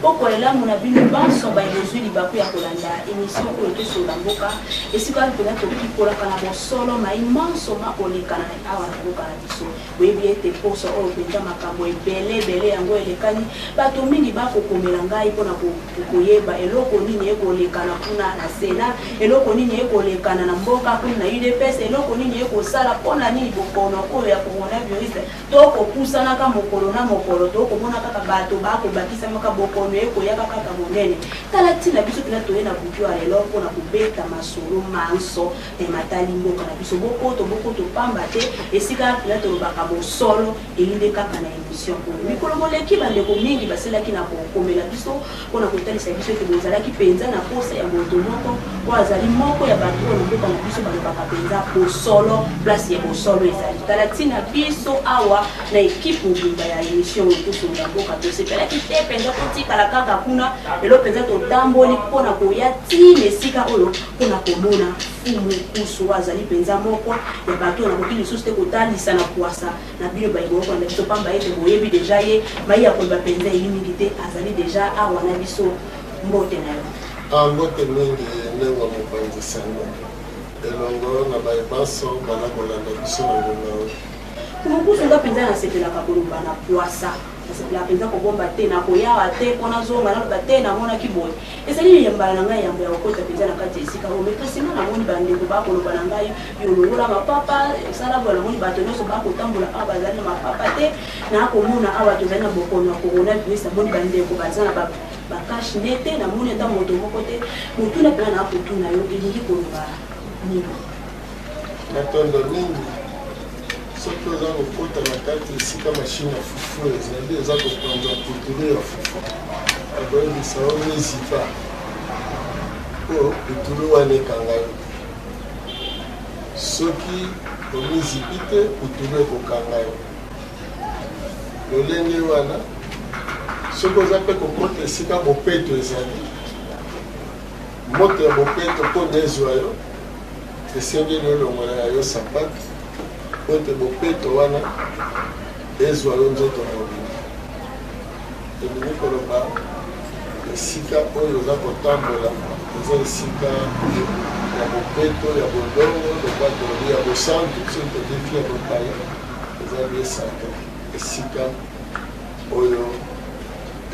Pourquoi là mon avis nous pas son ba besoin li ba ku ya kolanda émission ko to so lamboka et si ka pena to ki kola kana bo solo ma immense ma oli kana awa na ko kana biso we bi ete poso o penda makambo ebele yango elekani ba to mingi ba ko komela ngai pona ko koyeba eloko nini eko lekana kuna na sena eloko nini eko lekana na mboka kuna UDPS eloko nini eko sala pona nini bokono ko ya coronavirus to ko kusana ka mokolo na mokolo to ko mona kaka bato ba ko bakisa maka bokono eko ya kaka monene tala tina biso tuna to na bujwa lelo pona kubeta masolo manso e matali mboka na biso boko to pamba te esika tuna to baka bo solo elinde kaka na émission ko mikolo moleki bande ko mingi basela ki na ko komela biso pona ko talisa biso ke bozala ki penza na posa ya moto moko ko azali moko ya bato na mboka na biso bande baka penza ko solo place ya bo solo ezali tala tina biso awa na équipe mobimba ya émission to so na mboka to sepela ki te penza ko tikala kaka kuna elo penza to tamboli pona ko ya tine esika oyo pona komona fumu kusu azali penza moko ya bato na mokili so te ko talisa na kwasa na bino ba iboko na biso pamba ete boyebi deja ye mai ya ko ba penza ilimidite azali deja awa na biso mbote na yo mbote mingi nengo mopanzi sango elongo na bayebaso bana kolanda biso na ngonga kumukusu nga penza na sepelaka koloba na kwasa nasepela penza kobomba te na koyawa te mpona zonga naloba te namonaki boye ezali yambala na ngai yambo ya kokota penza na kati esika ome kasi nga namoni bandeko bakoloba na ngai yololola mapapa esala boya namoni bato nyonso bakotambola awa bazali na mapapa te nakomona awa tozali na bokono ya coronavirus namoni bandeko baza na bakashi nete namoni ata moto moko te motuna mpena na akotuna yo elingi koloba nini matondo mingi soki oza kokota na kati esika mashine ya fufu ezali eza kopanza kulture ya fufu akoyebisa o mizipa po kulture wana ekanga yo soki omizipi te kulture ekokanga yo lolenge wana soki oza mpe kokota esika bopeto ezali moto ya bopeto mpona ezwa yo esengeli olongola ya yo sapatu pote bopeto wana ezwa yo nzoto mobili elingi koloba esika oyo oza kotambola eza esika ya bopeto ya bodongo lobatoli ya bosantu soki todefi ya bopaya eza biesaka esika oyo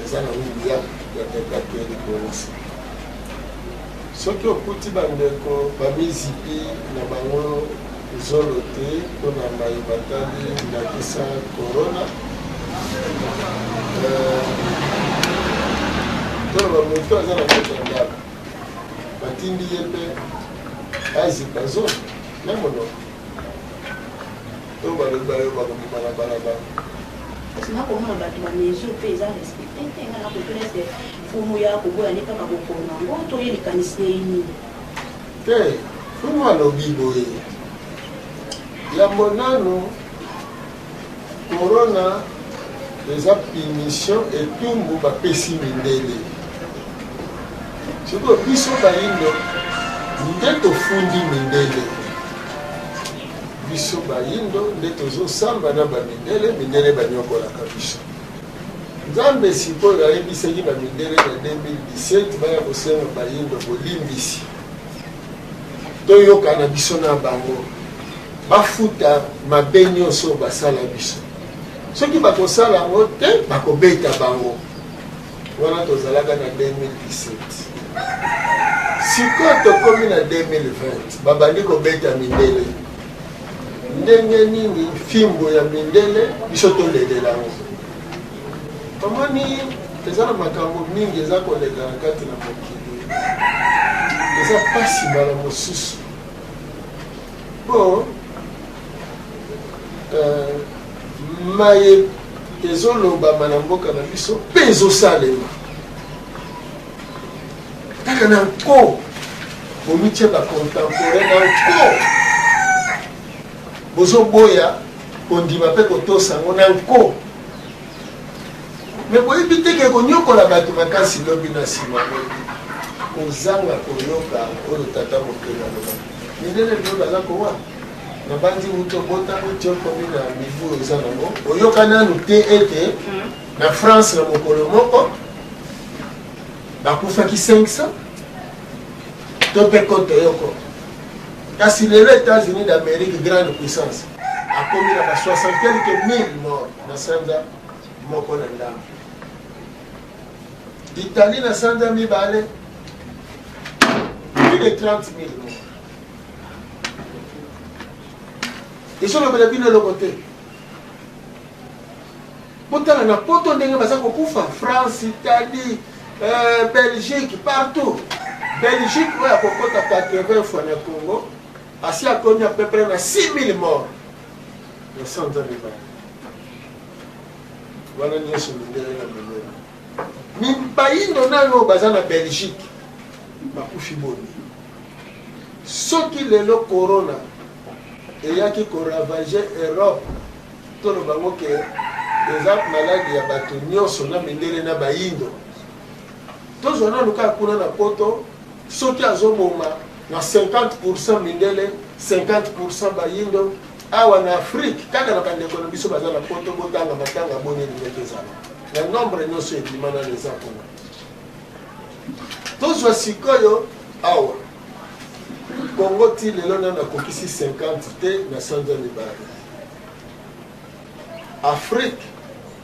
eza na milia ya tatato ya likolisa soki okuti bandeko bamizipi na bango zolo te mpona mai batali ndakisa corona tolo bamoto aza na kati ya ndako batindi ye mpe azipa zolo na monoko to balobi bayo bakobima na balabala kasi nakomona bato bamezo mpe eza respecte te nga nakopelese fumu ya koboya ne kaka kokona ngo toyelikanisi ye nini te fumu alobi boye yambo nano corona eza punition etumbu bapesi mindele sikoyo biso bayindo nde tofundi mindele biso bayindo nde tozosamba na bamindele mindele banyokolaka biso nzambe sikoyo ayebisaki bamindele na 2017 baya kosenga bayindo bolimbisi toyokana biso na bango bafuta mabe nyonso basala biso soki bakosala yango te bakobeta bango wana tozalaka na 2017 sikoyo tokomi na 2020 babandi kobeta mindele ndenge nini fimbo ya mindele biso tolelela yango omoni eza na makambo mingi eza kolela na kati na mokili eza pasi mbala mosusu po maye ezolobama na mboka na biso mpe ezosalema kaka na nko bomitie bacontemporain na nko bozoboya kondima mpe kotosango na nko me boyebi teke konyokola bato makasi lobi na nsima kozanga koyoka oyo tata mokeli aloba mindele bino baza kowa na bandi uto botango tiokomi na mibu eza nango oyoka nanu te ete na France na mokolo moko bakufaki 500 to mpe kote yoko kasi lelo États-Unis d'Amérique grande puissance akomi na ba 60 quelques mille morts na sanza moko na ndambo. Italie na sanza mibale plus de 30 000 morts. esolobela bino eloko te botala na poto ndenge baza kokufa France, Italie, Belgique, partout. Belgique oyo akokota 80 fois na Congo asi akomi à peu près na 6 000 morts na sanza mibale wana nyonso mindele na mindele bayindo nano baza na Belgique bakufi boni soki lelo corona eyaki koravage Europe tolo bango ke eza maladi ya bato nyonso na mindele na bayindo tozwa nanu kaka kuna na poto soki azoboma na 50% mindele 50% bayindo awa na Afrique kaka na bandeko na biso baza na poto botanga matanga boneli ndenge ezala na nombre nyonso ebima na eza kuna tozwa sikoyo awa Congo ti lelo nana kokisi 50 te na sanza mibale Afrique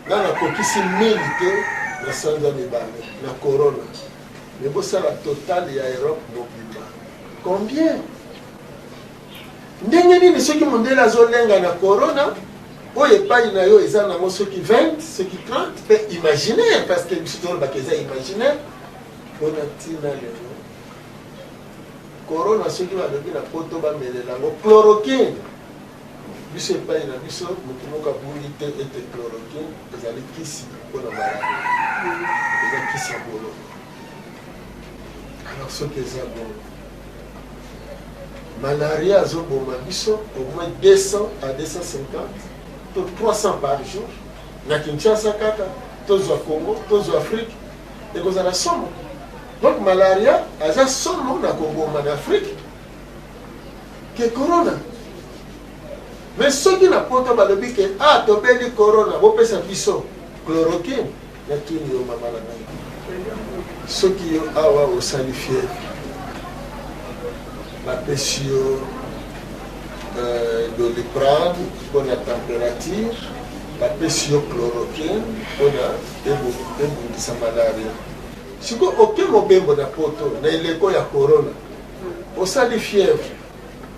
nana kokisi 1000 te na sanza mibale na corona mais bosala total ya Europe mobimba combien ndenge nini soki mondele azolenga na corona oyo epai na yo eza nango soki 20 soki 30 mpe imaginaire parce que biso tolobaka eza imaginaire mpona ntina lelo corona soki balobi na poto bamelela yango chloroquine biso epai na biso motu moko abuli te ete chloroquine ezali kisi mpona malaria eza kisi ya boloko alors soki eza bon malaria azoboma biso au moins 200 à 250 to 300 par jour na Kinshasa kaka tozwa Congo tozwa Afrique ekozala somo donc malaria aza somo na koboma na Afrique ke corona mais soki na poto balobi ke tobeli corona bopesa biso chloroquine na tuni yo mama na ngai soki yo awa osali fièvre bapesi yo doliprane mpona température bapesi yo chloroquine mpona ebundisa malaria siko oke mobembo na poto na eleko ya corona osali fièvre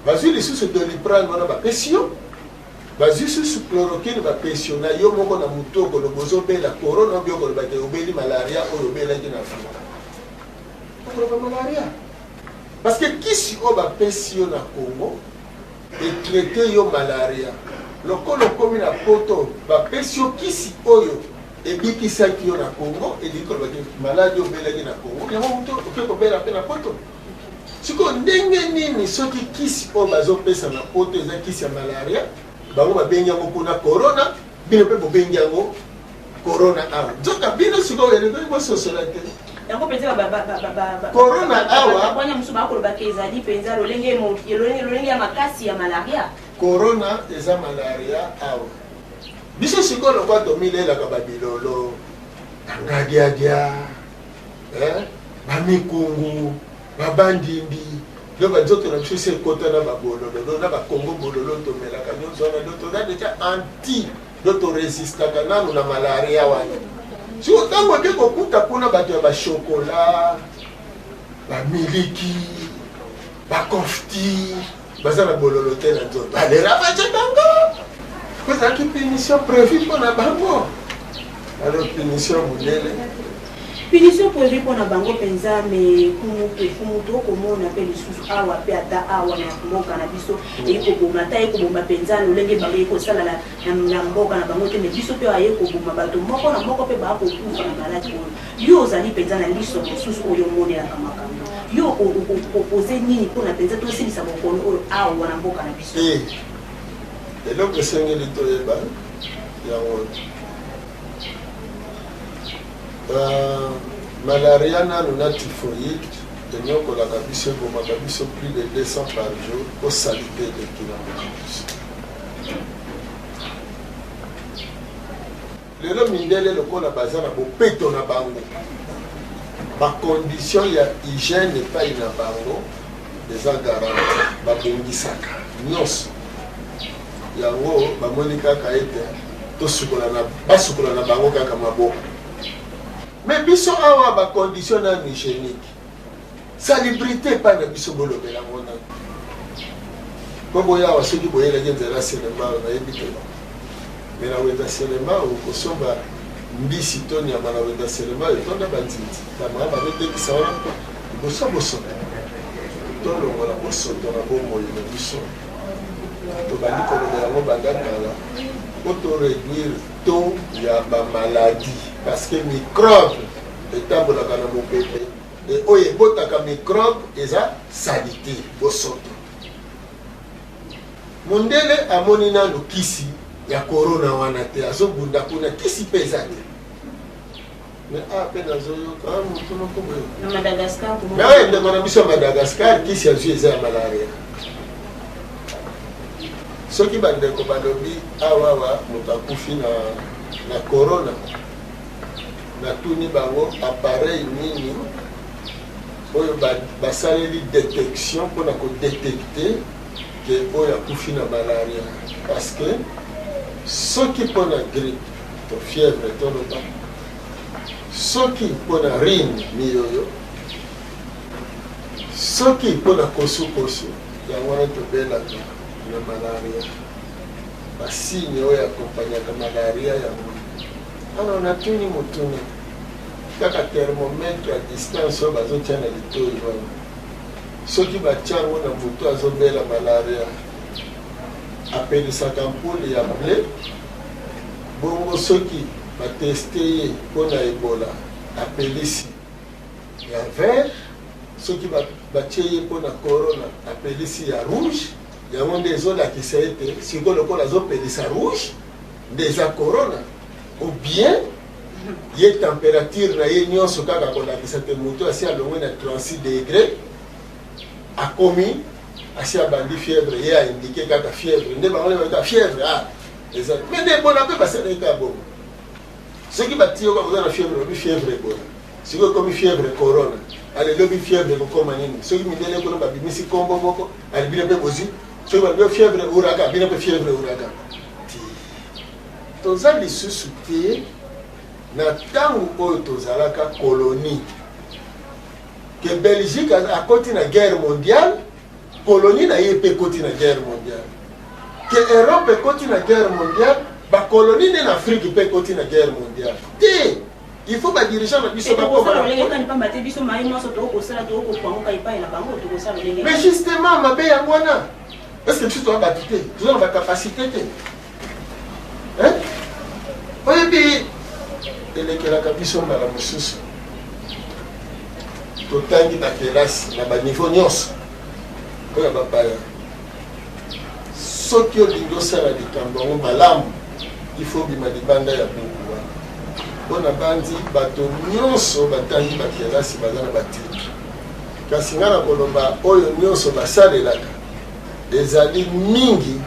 bazwi lisusu doliprane wana bapesi yo bazwi lisusu chloroquine bapesi yo na yo moko na motu okoloba ozobela corona obi okolobake obeli malaria oyo obelaki na afrika okoloba malaria parce que kisi oyo bapesi yo na Congo etraite yo malaria lokolo komi na poto bapesi yo kisi oyo ebikisaki yo na Congo eliki kolobaki maladi obelaki na Congo yango moto oke kobela mpe na poto siko ndenge nini soki kisi oyo bazopesa na poto eza kisi ya malaria bango babengi yango kuna corona bino mpe bobengi yango corona awa nzoka bino sikoyo eleki bososola te yango penza corona awa banya musu bakoloba ke ezali penza lolenge ya makasi ya malaria corona eza malaria awa biso sikoyo lokwa tomilelaka babilolo bangagiagia bamikungu babandimbi do banzoto na biso sekota na babololo na bakongo bololo tomelaka nyonso wana do toza deja anti do toresistaka nanu na malaria wana si otango ke kokuta kuna bato ya bashokola bamiliki bakofti baza na bololo te na nzoto balera baje bango kozalaki punition prévu mpona bango alors punition monele punition prévu mpona bango mpenza me kumu tokomona mpe lisusu awa mpe ata awa na mboka na biso ekoboma ata ekoboma mpenza lolenge bango ekosala na mboka na bango te me biso mpe aye koboma bato moko na moko mpe bakokufa na maladi oyo yo ozali mpenza na liso mosusu oyo omonelaka makambo yo opose nini mpona mpenza tosilisa bokono oyo awa na mboka na biso eloko esengeli toyeba yango malaria nanu na typhoïde enyokolaka biso ebomaka biso plus de 200 par jour osalite eleki na mboka biso lelo mindele lokola baza na bopeto na bango bacondition ya hygiène epai na bango eza garanti babongisaka nyonso yango bamoni kaka ete basukola na bango kaka maboko mais biso awa bacondition na hygiénique salubrité epai na biso bolobela ngo nani po boya awa soki boyelaki nzela selema nayebi te mais na weza selema okosomba mbisi to nyama na weza selema etonda banziti bamaka babetekisa wana liboso bosoto tolongola bosoto na bomoi na biso tobandi kolobela yango banda kala po toréduire taux ya bamaladi parce que microbe etambolaka na mopepe e oyo ebotaka microbe eza salite bosoto mondele amoni nano kisi ya corona wana te azobunda kuna kisi mpe eza te mais mpe nazoyoka motu moko boye ndeko na biso ya madagascar kisi azwi eza ya malaria soki bandeko balobi awawa moto akufi na corona natuni bango appareil nini oyo basaleli détection mpona kodétecte ke oyo akufi na malaria parce que soki mpona grippe to fièvre toloba soki mpona rine miyoyo soki mpona kosukosu yango wana tobelaka na malaria basigne oyo akompanyaka malaria yango alors natuni motuna kaka thermomètre ya distance oyo bazotia na litoi wana soki batiango na moto azobela malaria apelisaka mpule ya ble bongo soki bateste ye mpona ebola apelisi ya vert soki batie ye mpona corona apelisi ya rouge yango nde ezolakisa ete sikoyo lokola azopelisa rouge nde eza corona ou bien ye température na ye nyonso kaka kolakisa te moto asi alongwe na 36 degré akomi asi abandi fièvre ye aindike kaka fièvre nde bango lebaka fièvre eza me nde ebola mpe basalaka bongo soki batie oka koza na fièvre lobi fièvre ebola sikoyo ekomi fièvre corona alelobi fièvre ekokoma nini soki mindele kono babimisi kombo moko alibina mpe bozwi soki balobi fièvre uraka bina mpe fièvre uraka toza lisusu te na ntango oyo tozalaka colonie ke Belgique akoti na guerre mondiale colonie na ye mpe ekoti na guerre mondiale ke Europe ekoti na guerre mondiale bakolonie nde na Afrique mpe ekoti na guerre mondiale te il faut badirigeant na biso mais justement mabe yango wana est ce que biso toza bato te toza na bacapacité te oyebi elekelaka biso mbala mosusu totangi na kelasi na baniveau nyonso oyo bapaya soki olingi osala likambo yango malamu ifo bima libanda ya buku wana mpona bandi bato nyonso batangi bakelasi baza na batiki kasi nga na koloba oyo nyonso basalelaka ezali mingi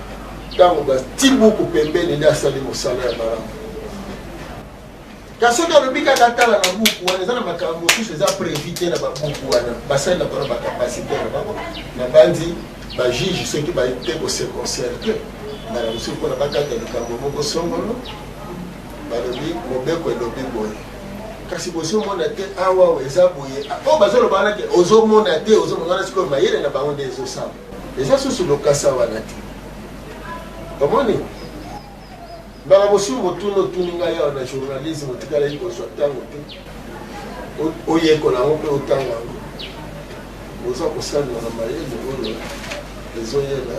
ntango bati buku pembeni nde asali mosala ya malamu kasi soki alobi kaka tala na buku wana eza na makambo mosusu eza prévu te na babuku wana basali na mpona bacapacité na bango na bandi bajuge soki baite koseconcerte mbala mosusu mpona bakata likambo moko songolo balobi mobeko elobi boye kasi bozomona te awawa eza boye oyo bazoloba wana te ozomona te ozomona wana sikoyo mayele na bango nde ezosala eza susu lokasa wana te omoni mbala mosusu motuna otuni ngai awa na journalisme otikalaki kozwa ntango te oyekola yango mpe otanga yango oza kosalela na mayele oyo ezoyela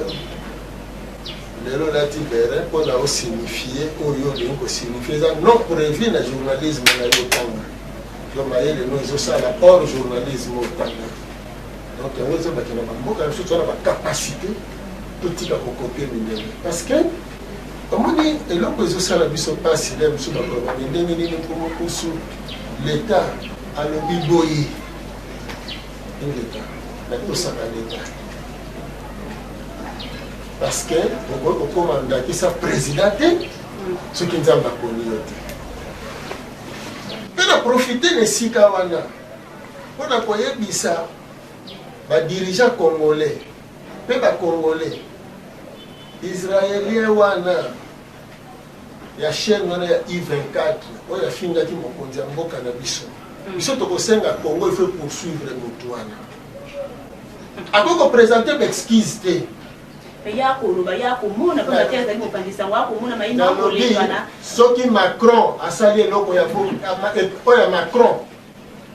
lelo lati bere mpona osignifie oyo olingi kosignifie eza non prévu na journalisme na yo otanga to mayele no ezosala hors journalisme otanga donc yango ezobaki na bamboka na biso toza na bacapacité totika kokopie mindele parce que omoni eloko ezosala biso mpasi le mosu bakolobani ndenge nini mpo mokusu leta alobi boye leta nakosaka leta parce que okoma ndakisa président te soki nzambe akoni yo te mpe na profite na esika wana On a koyebi ça, ba dirigeant congolais, pe ba congolais, israélien wana, ya chaîne wana ya I24, oya finga ki mokonzi mboka na biso. Biso to kosenga Congo il faut poursuivre mutu wana. Akoko présenter l'excuse te. Soki Macron asali eloko ya oya Macron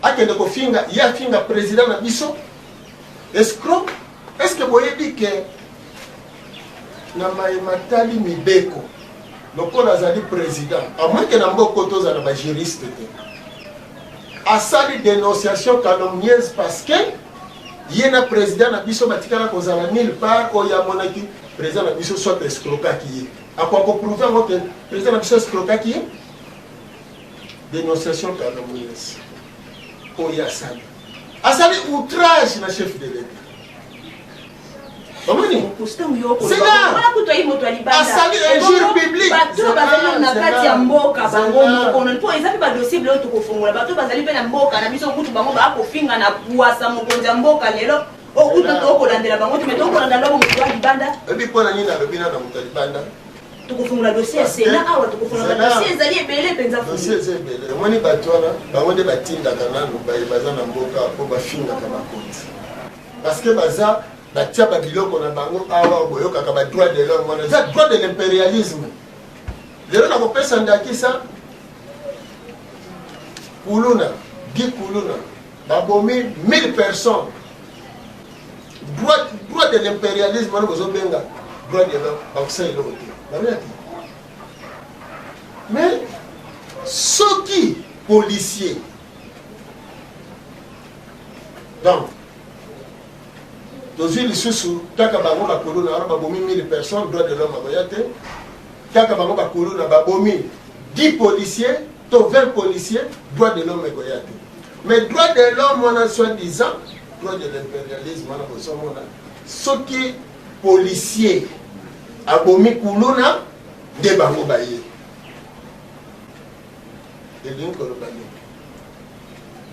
akende kofinga ya finga président na biso escroc. Est-ce que boyebi ke na matali mibeko lokola azali président à moins que na mboko tozala ba juriste te asali dénonciation calomnieuse parce que yena président na biso batikala kozala nulle part oya monaki président na biso soit escrocaki ye akwa ko prouver que président na biso escrocaki ye dénonciation calomnieuse oya asali outrage na chef de l'État. C'est là. Asali injure publique. tukufungula dossier Sénat awa tukufungula dossier ezali ebele penza dossier ezebele moni batwana bango nde batindaka nanu baza na mboka po bafingaka bakonzi parce que baza batia babiloko na bango awa boyokaka ba droit de l'homme wana eza droit de l'impérialisme lelo na kopesa ndakisa kuluna Guy Kuluna babomi 1000 personnes droit de l'impérialisme wana bozobenga droit de l'homme bakosala eloko te. Mais ceux qui policiers donc dans une sous kaka bango ba kolona ara babomi 1000 personnes droit de l'homme abayate kaka bango ba kolona babomi 10 policiers to 20 policiers droit de l'homme abayate mais droit de l'homme on a soi-disant droit de l'impérialisme on a besoin ceux qui policiers abomi kuluna de bango baye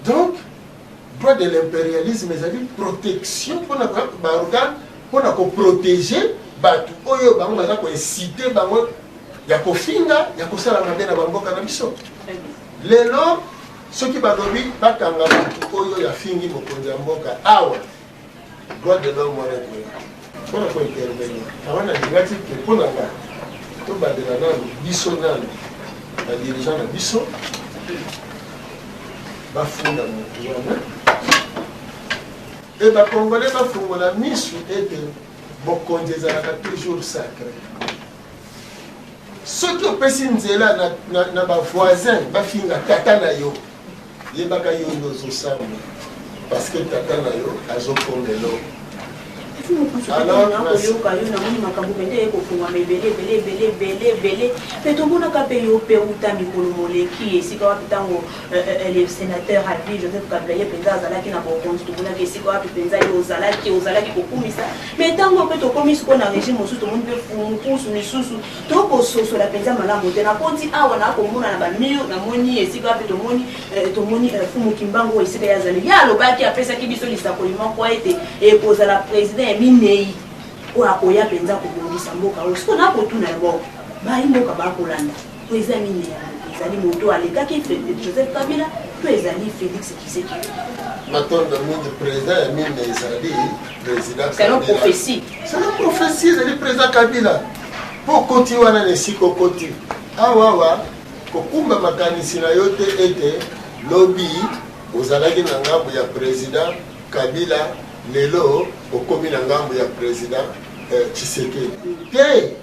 donc droit de l'impérialisme ezali protection pour na ko protéger batu oyo bango baza ko inciter bango ya kofinga ya kosala mabe na bamboka na biso lelo soki balobi bakanga batu oyo ya fingi mokonzi ya mboka awa droit de l'homme wana pour ko intervenir awana ngati ke pona ka to bandela nanu biso nanu ba dirigeant na biso ba funda mutu wana et ba congolais ba fungola misu ete bokonzi ezalaka toujours sacré soki opesi nzela na ba voisin bafinga tata na yo yebaka yo ndozosamba parce que tata na yo azokongelo alors nakoyoka yo namoni makambo pende ekofungwama ebele pe tomonaka mpe yo mpe uta mikolo moleki esika wapi ntango le sénateur avi Joseph Kabila ye mpenza azalaki na bokonzi tomonaki esika wapi mpenza yo ozalaki kokumisa me ntango mpe tokomi sikoyo na régime mosusu tomoni mpe mpusu lisusu tokososola mpenza malamu te nakoti awa nakomona na bamio namoni esika wapi tomoni fumu kimbango oyo esika ye azali ye alobaki apesaki biso lisakoli moko ete ekozala président minei oyo akoya mpenza kobongisa mboka oyo sikoyo nakotuna yango bayi mboka bakolanda to eza minei ezali moto alekaki Joseph Kabila to ezali Félix Tshisekedi matonda mingi président ya minei ezali président c'est une prophétie ezali président Kabila po koti wana na esika okoti awawa kokumba makanisi na yo te ete lobi ozalaki na ngambo ya président Kabila lelo okomi na ngambo ya président Tshisekedi te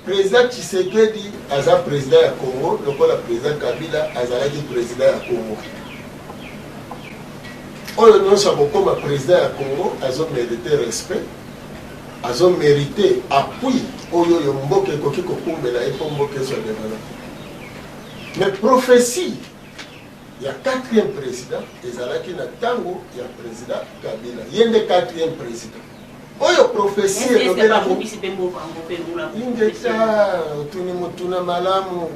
président Tshisekedi aza président ya Congo lokola président Kabila azalaki président ya Congo oyo nyonso akokoma président ya Congo azomérite respect azomérite appui oyo yo mboka ekoki kokumbela ye mpo mboka ezwa développement mais prophétie il y a 4e président ezalaki na tango ya président Kabila yende 4e président oyo prophétie elobela ingeta otuni mutuna malamu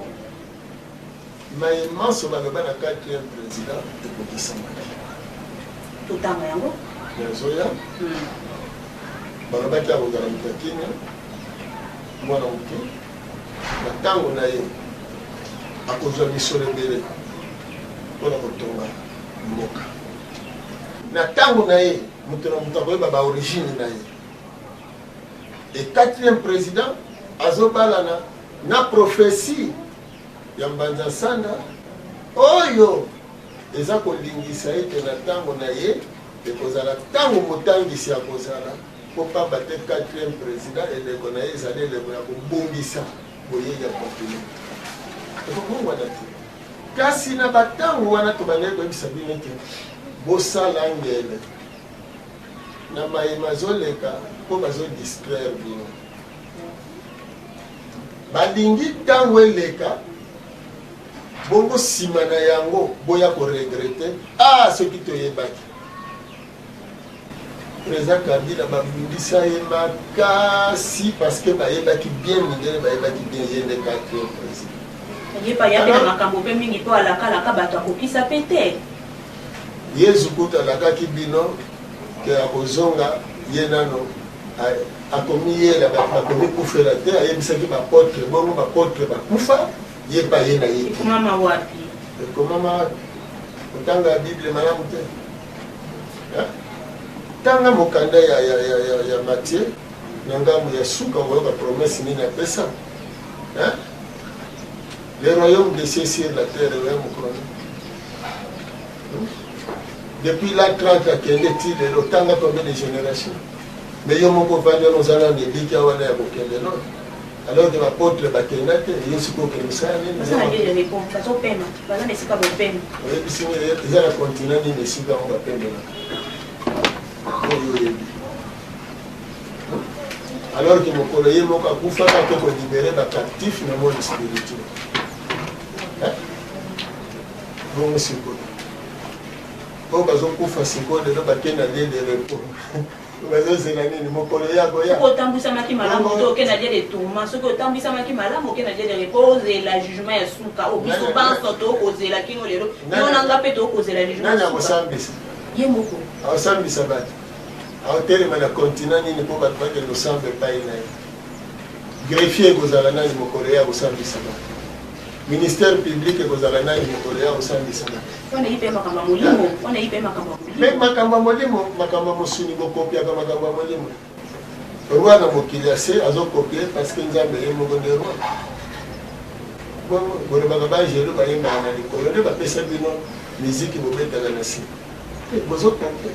mayema so baloba na 4e président ekokisamaki totanga yango nazoya balobaki akozala moto ya Kenya mwana moke na ntango na ye akozwa misolo ebele mpona kotonga mboka na ntango na ye moto na moto akoyeba baorigine na ye e 4e président azobalana na prophétie ya Mbanza Sanda oyo eza kolingisa ete na ntango na ye ekozala ntango motangisi akozala mpo pamba te 4e président eleko na ye ezali eleko ya kobongisa boyei ya popule ekokongwana te kasi na batango wana tobandaki koyebisa bino ete bosala ngele na mayema azoleka mpo bazodistraire bino balingi ntango eleka bongo nsima na yango boya koregrete soki toyebaki président Kabila babundisa ye makasi parce que bayebaki bien mindele bayebaki bien ye nde 4e président yepa yape na makambo mpe mingi mpo alakalaka bato akokisa pe te yesu kuta alakaki bino ke akozonga ye nano akomi yela bakomi kufela te ayebisaki bapotre bongo bapotre bakufa ye pa ye na ye ekomama wapi ekomama kotanga ya bible malamu te tanga mokanda ya Matthieu na ngambo ya suka oyoka promesse nini apesa le royaume des cieux sur la terre est mokrono depuis la 30 akende ti lelo tanga combien de générations mais yo moko vandi ozala na ebiki awana ya kokende no alors que l'apôtre bakenda te yo sikoyo okende osala nini oyebisi eza na continent nini esika yango bapembelaka oyo oyebi alors que mokolo ye moko akufaka mpe kolibere bacaptif na monde spirituel bongo sikoyo mpo bazokufa sikoyo lelo bakenda lele repo bazozela nini mokolo yakoya otambusamaki malamu to okenda dia de tourment soki otambusamaki malamu okenda dia de repo ozela jugement ya suka obiso banso tokozela kino lelo yo nanga mpe tokozela jugement nani akosambisa ye moko akosambisa bato aotelema na continent nini mpo bato bakende osambe epai na ye greffier ekozala nani mokolo ya kosambisa bato ministère public ekozala nani mokolo ya kosambisa bato me makambo ya molimo makambo ya mosuni bokopiaka makambo ya molimo roi na mokili ya se azokopie parce que nzambe ye moko nde roi bolobaka bangelo bayembaka na likolo nde bapesa bino miziki bobetaka na se bozokopie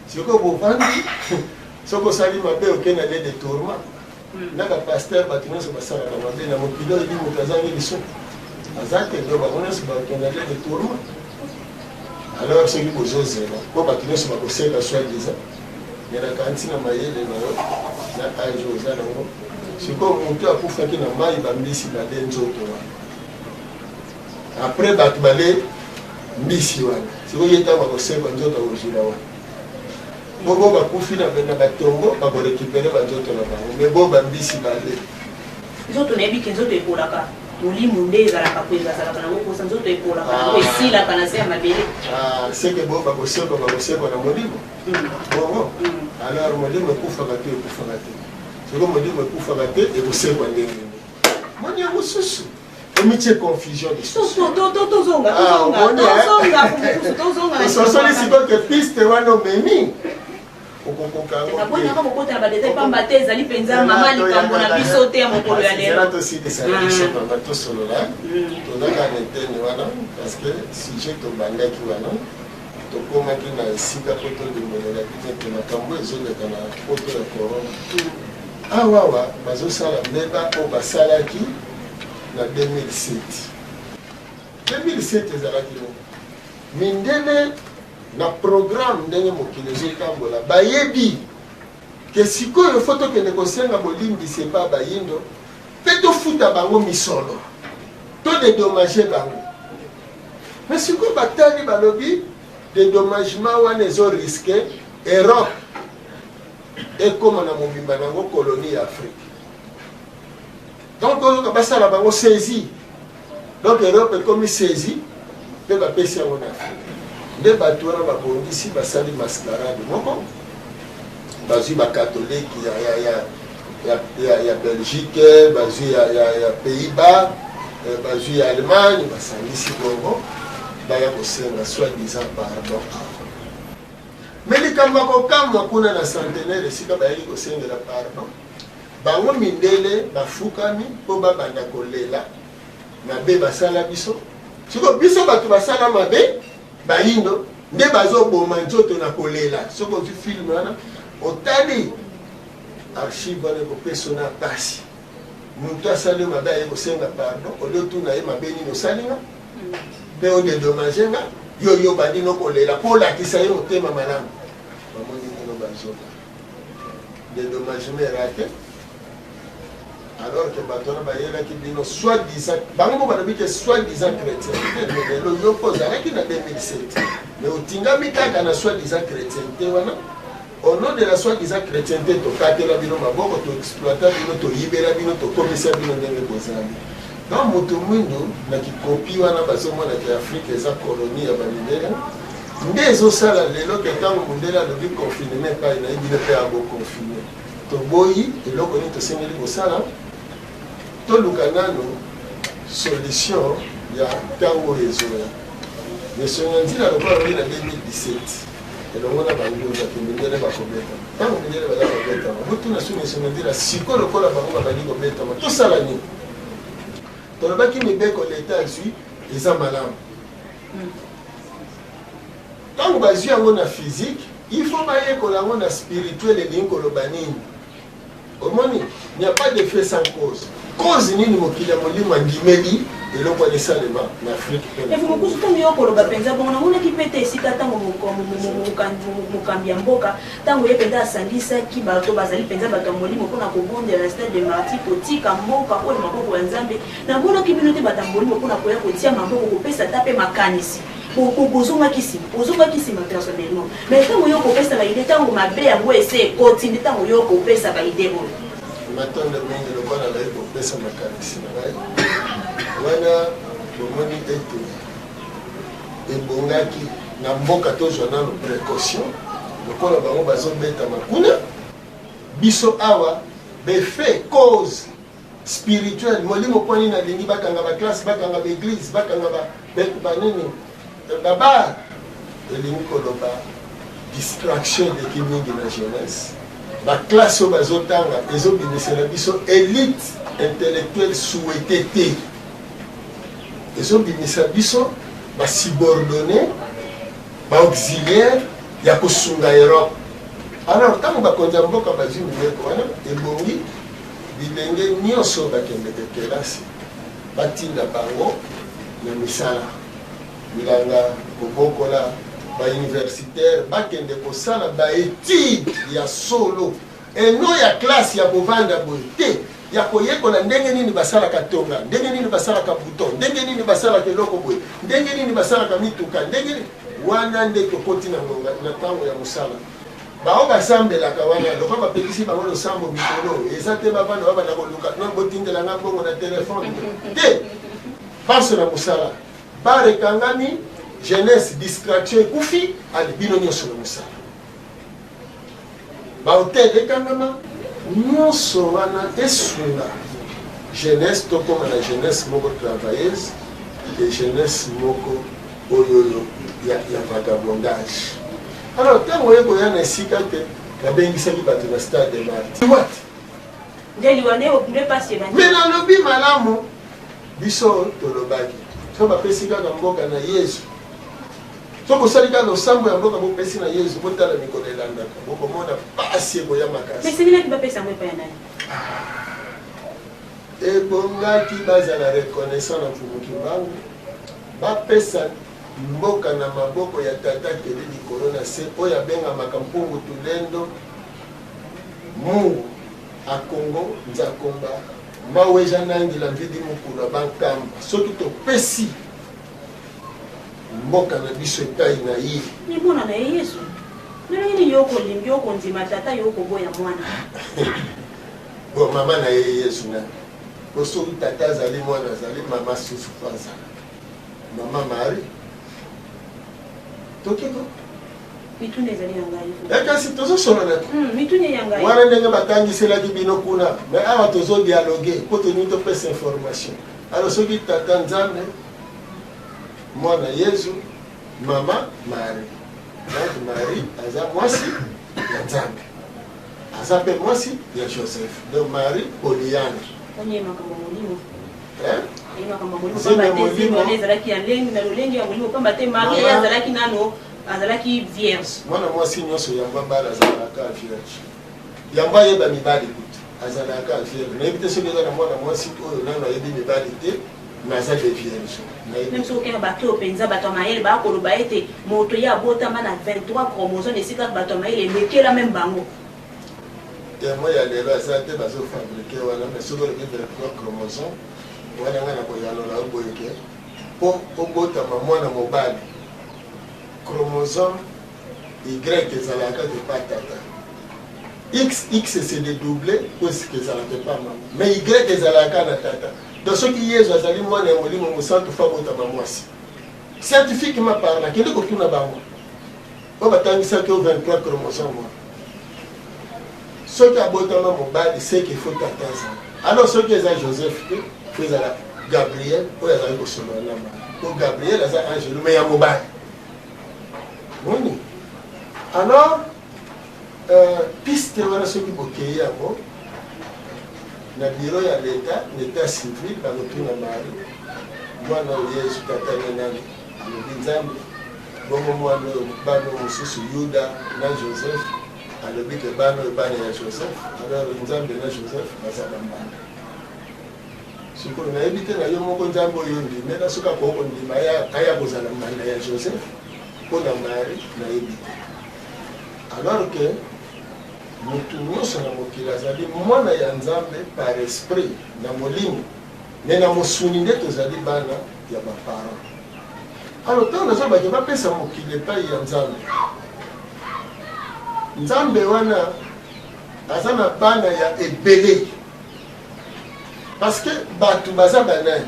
sikoyo bovandi soki osali mabe okenda le détournement na bapaster bato nyonso basalaka mabe na mokili oyebi moto azangi liso aza te ndo bango nyonso bakenda le détournement alors soki bozozela mpo bato nyonso bakoseka soi-disant melaka ntina mayele na yo na age oza nango sikoyo moto akufaki na mai bambisi bale nzoto wana apres bato bale mbisi wana sikoyo ye ntango bakoseka nzoto akozula wana po bo bakufi na batombo bakorekipere banzoto na bango me bo bambisi bale nzoto nayebiki nzoto ekolaka molimo nde ezalaka po ezalaka nango kosa nzoto ekolaka nango esilaka na se ya mabele seke bo bakosekwa na molimo bongo alors molimo ekufaka te soko molimo ekufaka te ekosekwa ndenge moni yango susu emitie confusion lisususosoli sikoke piste wana omemi okokokango mokotana badeta epamba te ezali mpenza mama likambo na biso te ya mokolo ya lelo tosidesala biso pamba tosolola tozaka na etene wana parce que sujet tobandaki wana tokomaki na esika po tolimbolelaki tete makambo ezoleka na poto ya corona awawa bazosala mbeba oyo basalaki na 2007 ezalaki no mindele na programme ndenge mokili ezotambola bayebi ke sikoyo fo tokende kosenga bolimbisi epa bayindo mpe tofuta bango misolo todedomage bango me sikoyo batali balobi dédommagement wana ezoriske Europe ekoma na mobimba nango kolonie ya Afrique donc oyoka basala bango saisi Donc Europe comme saisi de ba pesi en Afrique. De bato wana babongisi basali mascarade moko. Bazui ba catholique ya Belgique, bazui ya Pays-Bas, bazui ya Allemagne, basangisi bongo baya kosenga soi-disant pardon. Mais likambo kokamwa kuna na centenaire esika bayaki kosengela pardon. Bango mindele bafukami po babanda kolela mabe basala biso. Siko biso bato basala mabe bayindo nde bazoboma nzoto na kolela. Soko tu film wana otali archive wana kopesa na pasi. Muntu asali mabe aye kosenga pardon olotu na ye mabe nino salinga. Pe o dédommagenga yo bandi no kolela po lakisa ye motema malamu. Bamoni nino bazoka. Dédommagement raté. Alors que Batona Bayela qui dit soi-disant, bango banabi que soi-disant chrétien. Mais le yo pose avec en 2007. Mais au tinga mitaka na soi-disant chrétienté wana. Au nom de la soi-disant chrétienté to katela bino maboko to exploiter bino to libérer bino to commissaire bino ndenge bozali. Donc moto mwindo na ki copie wana basomo na ki Afrique eza colonie ya balibera. Ndezo sala lelo ke tango mundela le bi confinement pa ina ibile pe abo confiné. To boyi eloko ni to sengeli ko sala. To lukanano solution ya tango ezoya. Mais ce lundi la loi en 2017. Et donc on a bango ya kimindele ba kobeta. Tango kindele ba kobeta. Mutu na sunu ce lundi la siko lokola bango ba bali kobeta. To sala ni. To ba ki mibeko l'état zui eza malamu. Tango ba zui yango na physique, il faut ba yekola yango na spirituel et linkolo banini. Omoni, il n'y a pas de fait sans cause. Cause ni mokili ya molimo ndimeli eloko ya salema na Afrique. Et vous me posez tant yoko loba penza bon na mona ki pete sika tango mukambi mboka tango yependa sangisa ki bato bazali penza bato molimo pona ko bonde la stade de martyr potika mboka o maboko ya nzambe na mona ki binote batamboli pona ko ya kotia maboko ko pesa tape makanisi. Ozonga kisima personnellement. Mais tango yoko pesa ba ide tango mabe ya ngo ese continue tango yoko pesa ba ide bo. Matonda mingi le bwana la yoko pesa makanisi na ngai. Wana bomoni ete ebongaki na mboka tozwana no précaution lokola bango bazobeta makuna biso awa befe cause spirituelle molimo poni na lingi bakanga ba classe bakanga ba église bakanga ba nini d'abord elingi koloba distraction de kimingi na jeunesse ba classe oyo bazotanga ezobimisela biso élite intellectuelle souhaité te ezobimisa biso basubordonné baauxiliaire ya kosunga Europe. Alors ntango bakonzi ya mboka bazwi mibeko wana ebongi bilenge nyonso bakendeke kelasi batinda bango na misala bilanga kobokola bauniversitaire bakende kosala baétude ya solo eno ya classe ya kovanda boye te ya koyekola ndenge nini basalaka tonga ndenge nini basalaka bouton ndenge nini basalaka eloko boye ndenge nini basalaka mituka ndenge wana nde tokoti na ngonga na ntango ya mosala bao basambelaka wana loko bapekisi bango losambo mikolo eza te bavanda babanda koluka no botindelanga bongo na telefone te parce na mosala barekangami jeunesse distraction ekufi ali bino nyonso na mosala bahotel ekangama nyonso wana esunga jeunesse tokoma na jeunesse moko travailleuse et jeunesse moko oyoyo ya vagabondage. Alors ntango oyekoya na esika te babengisaki bato na stade de martyr mais nalobi malamu biso tolobaki so bapesi kaka mboka na Yesu so bosali kaka losambo ya mboka bopesi na Yesu botala mikolo elandaka bokomona pasi ekoya makasi ebongaki bazala reconnaissant na mfumuki mbangu bapesa mboka na maboko ya tata kele likolo na se oyo abengamaka mpungu tulendo mungu akongo nzakomba maweja nangila mvidi mokulu bankamba soki topesi mboka na biso epai na ye nimona na Yesu nini yoko limbi yoko nzima tata yoko boya mwana bo mama na ye Yesu na osoki tata azali mwana azali mama susu po azala mama Marie tokiko mitune ezali na ngai kasi tozosolana mitune ya ngai wana ndenge batangiselaki bino kuna me awa tozodialoge mpo toningi topesa information alors soki tata nzambe mwana Yesu mama Marie donc Marie aza mwasi ya nzambe aza mpe mwasi ya Joseph donc Marie Poliane onye makambo molimo hein makambo molimo ezalaki ya ndenge na lolenge ya molimo pamba te Marie azalaki nano azalaki vierge mwana mwasi nyonso yamba bala azalaka vierge yamba yeba mibali kutu azalaka vierge nayebi te soki eza na mwana mwasi oyo nano ayebi mibali te naza de vierge même soki okende bato oyo mpenza bato ya mayele bakoloba ete moto ye abotama na 23 chromosome esika bato ya mayele emekela meme bango témoin ya lelo aza te bazofabrike wana mais soki olobi 23 chromosome wana ngai na koyanola oboyeke mpo obotama mwana mobali chromosome Y ezalaka te pa tata X c'est dédoublé pour ce que ezalaka pas maman mais Y ezalaka na tata donc soki Yesu azali mwana ya molimo mosantu fa botama mwasi scientifiquement parlant kende kotuna bango oyo batangisaki o 23 chromosome soki abotama mobali c'est qu'il faut tata azala alors soki eza Joseph te fo ezala Gabriel oyo azali kosolola na mama po Gabriel aza angelu me ya mobali moni alors piste wana soki bokei yango na biro ya l'état civil bakotuna mari mwana oyo Yesu tata ne nani alobi nzambe bongo mwana oyo bana mosusu Yuda na Joseph alobi ke bana oyo bana ya Joseph alors nzambe na Joseph bazala mbala sikoyo nayebi te na yo moko nzambe oyo ndimela soki akoko ndima aya kozala mbala ya Joseph mpo na Marie nayebi te alors que mutu nyonso na mokili azali mwana ya nzambe par esprit na molimo me na mosuni nde tozali bana ya baparent alors ntango nazobaki bapesa mokili epai ya nzambe nzambe wana aza na bana ya ebele parce que bato baza banani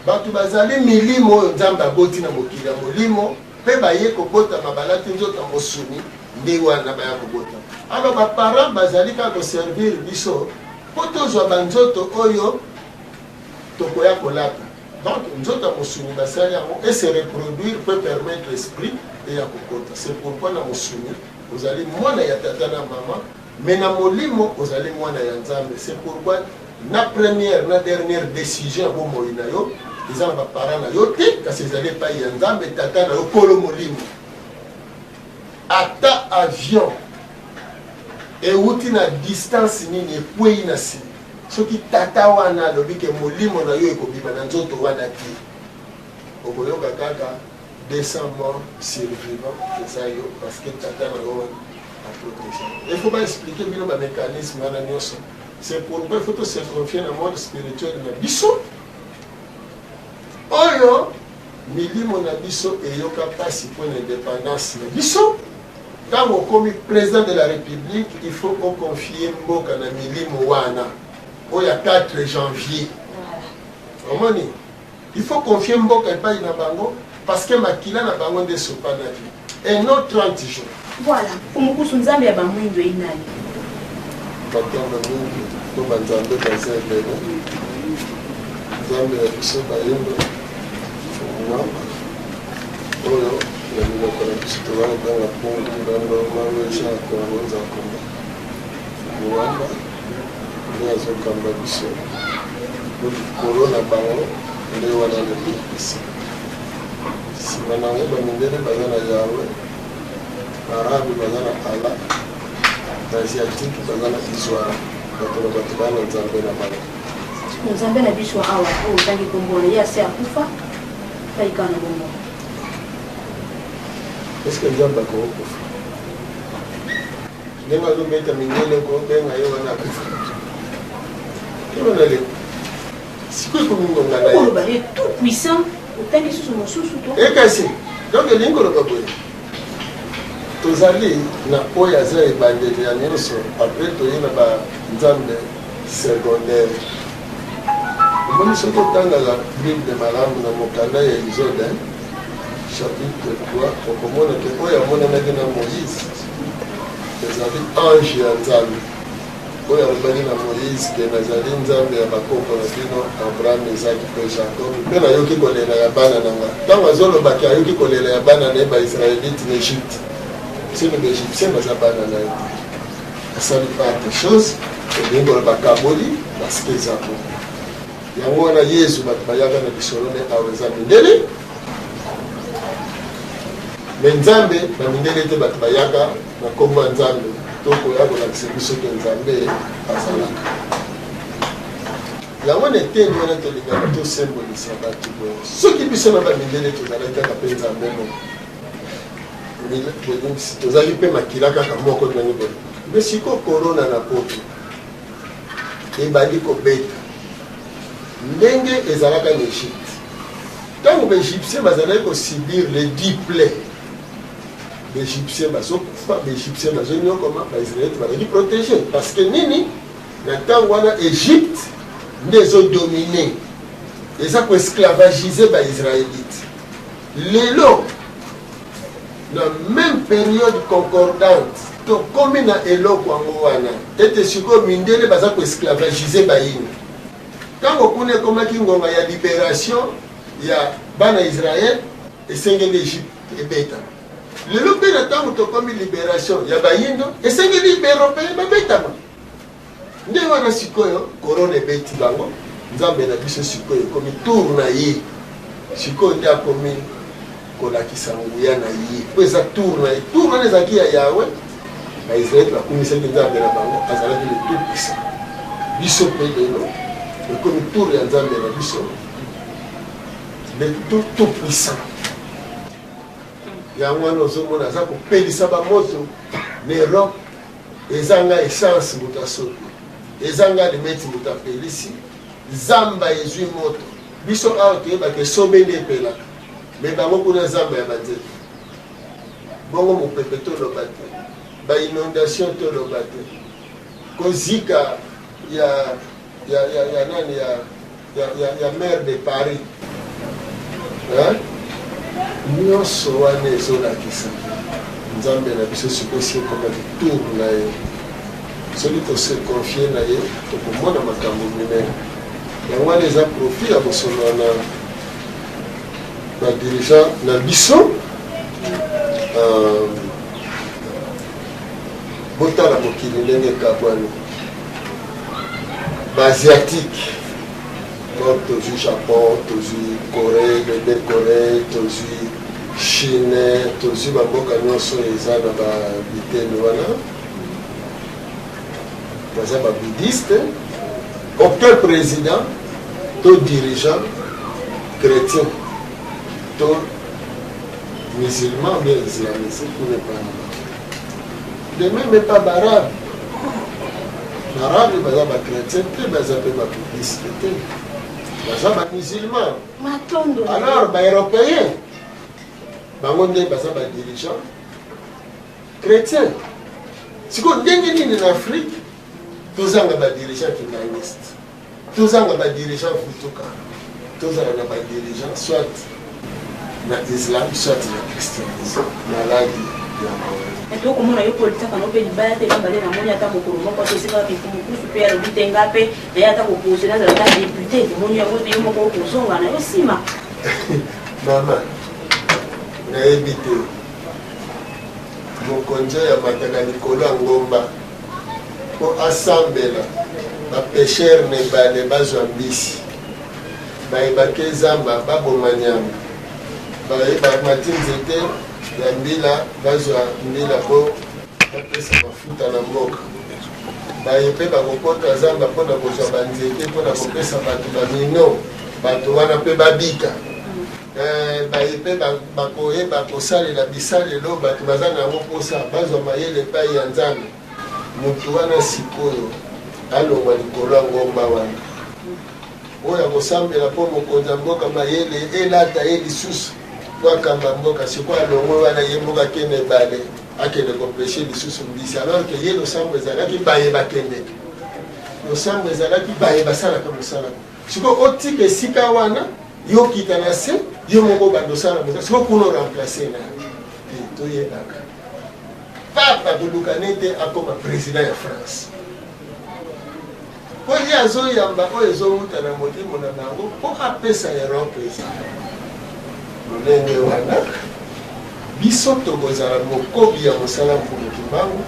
bato bazali milimo oyo nzambe aboti na mokili ya molimo mpe baye kobotama balati nzoto ya mosuni nde wana baya kobotama alors baparent bazali kaka koservir biso mpo tozwa banzoto oyo tokoya kolata donc nzoto ya mosuni basali yango et se reproduire peut permettre esprit eya kokota c'est pourquoi na mosuni ozali mwana ya tata na mama mais na molimo ozali mwana ya nzambe c'est pourquoi na première na dernière décision ya bomoi na yo eza na baparent na yo te kasi ezali epai ya nzambe tata na yo kolo molimo ata avion euti na distance nini ekwei na si soki tata wana alobi ke molimo na yo ekobima na nzoto wana te okoyoka kaka 200 morts survivants eza yo parce que tata na yo wana aprotection il faut baexplike bino bamécanisme wana nyonso c'est pourquoi il faut to se confier na monde spirituel na biso oyo milimo na biso eyoka pasi mpo na indépendance na biso ntango okomi président de la république il faut oconfie mboka na milimo wana oyo ya 4 janvier omoni il faut confier mboka epai na bango parce que makila na bango nde sopa na vie et non 30 jours voilà umukusu nzambe ya bamwindo inani batomba mingi to banzambe baza ebele nzambe ya biso bayemba ngamba oyo na biloko na biso tobanga pungu ngamba mawesha kongo nzakomba ngamba nde azokamba biso likolo na bango nde wana lebikisi nsima nango bamindele baza na yawe arabe baza na ala asiatique baza na israel bato na bato bana nzambe na bango nzambe na biso awa oyo otangi kombona ye ase akufa taikana bongo est ce que nzambe akokokufa ndenge azobeta mindele kobenga ye wana akufa ewana leko sikoyo komingonga na ye oloba ye tout puissant otangi susu mosusu to ekasi donc elingi koloba boye tozali na oyo aza ebandeli ya nyonso apres toye na banzambe secondaire Moi, ce qu'on dans la Bible de Malam, dans mon canal, il y a Exode, chapitre 3, on comprend que quoi, il y a mon ami Moïse. Les anges et Nzambe. Quand il y a Moïse, que Nazali Nzambe, il y a Abraham, Isaac, Jacob. Puis il y a Yoki Kolela Yabana Nanga. Tant que Zolo Baki a Yoki Kolela Yabana Neba Israélite en Égypte. C'est les Égyptiens, mais ça Bana Nanga. Ça ne pas quelque chose. Et bien, on va Kaboli, parce que ça peut. Il y a un Yesu, il y a un Bissolone à Wezamindele. Mais Nzambe, Namindele te Batbayaka, na Kombo Nzambe. Donc, il y a un biso que Nzambe azalaka. Yango nete ndona tolingaka tosembolisa bato boye. Soki biso na bamindele tozalaki kaka mpe Nzambe moko. Tozali mpe makila kaka moko ndenge boye. Mais sikoyo korona na poto ebandi kobeta ndenge ezalaka na Égypte. Ntango baégyptien bazalaki kosubir les 10 plaies, baégyptien bazokufa, baégyptien bazonyokoma, baisraélite bazali protégé. Parce que nini na ntango wana Égypte nde ezodomine, eza koesclavagize baisraélite. Lelo na même période concordante tokomi na eloko yango wana ete sikoyo mindele baza koesclavagize bayini. Ntango kuna ekomaki ngonga ya libération ya bana Israël esengeli Égypte ebeta. Lelo mpe na ntango tokomi libération ya bayindo esengeli baeuropéen babetama. Nde wana sikoyo korona ebeti bango. Nzambe na biso sikoyo ekomi tour na ye. Sikoyo nde akomi kolakisa nguya na ye. Po eza tour na ye. Tour wana ezalaki ya Yawe. Baisraël bakumisaki Nzambe na bango azalaki le tout puissant. Biso mpe lelo ekomi tour ya Nzambe na biso. Le tout puissant. Yango wana ozomona aza kopelisa bamoto na Europe ezanga essence moto asoki. Ezanga limeti moto apelisi. Zamba ezwi moto. Biso awa toyebaka esobe nde epelaka. Me bango kuna zamba ya banzete. Bongo mopepe toloba te. Ba inondation toloba te. Kozika ya nani ya maire de Paris. Hein? Nyonso wana ezolakisa Nzambe na biso sikoyo ekomaki tour na ye. Soki tose confie na ye tokomona makambo minene. Yango wana eza profit ya kosolola na badirigant na biso. Botala mokili ndenge ekabwani. Baasiatique. Donc, tozwi Japon, tozwi Corée, bebe Corée, tozwi Chine, tozwi bamboka nyonso eza na babiteni wana. Baza babudiste. Aucun président, tout dirigeant chrétien, tout musulman, bien islamiste, tout n'est pas. De même, pas d'arabe. L'arabe, baza ba chrétien, baza ba bouddhiste. Baza ba musulman. Alors, ba européen. Bangonde baza ba dirigeant chrétien. Si on dégaine en Afrique, tous en ba dirigeant finaliste. Tous en ba dirigeant futuka. Tous en ba dirigeant soit na islam, soit na christianisme. Maladi ya mawe. Eto komona yo politika no pe libaya te ngale na moni ata mokolo moko to sika bi kumukusu pe ya bitenga pe na ata ko posena za ta député moni ya wote yo moko ko zonga na yo sima. Mama. Na ebite. Mokonjo ya matanga likolo ngomba. Po asambela ba pêcheur ne bale bazwa mbisi. Ba ebake zamba babomanyama. Ba matinzete ya mbila bazwa mbila po bapesa mafuta na mboka. Bayepe bakokota zamba mpona kozwa banzete mpona kopesa bato bamino bato wana mpe babika. Bayepe bakoyeba kosalela bisalelo bato baza na yango mposa bazwa mayele epai ya Nzambe. Motu wana sikoyo alongwa likolo ya ngomba wana oyo akosambela mpo mokonzi ya mboka mayele elata ye lisusu po akamba mboka sikoyo alongwe wana ye mboka akende ebale akende kopeshe lisusu mbisi alors ke ye losambo ezalaki baye bakendeke losambo ezalaki baye basalaka mosala siko otika esika wana yo kita na se yo moko bandosala boza siko kuno remplacer na toyebaka papa koluka nete akoma président ya France po ye azoyamba oyo ezowuta na molimo na bango mpo apesa Europe eza lolenge wana biso tokozala mokobi ya mosala mpunuki mbango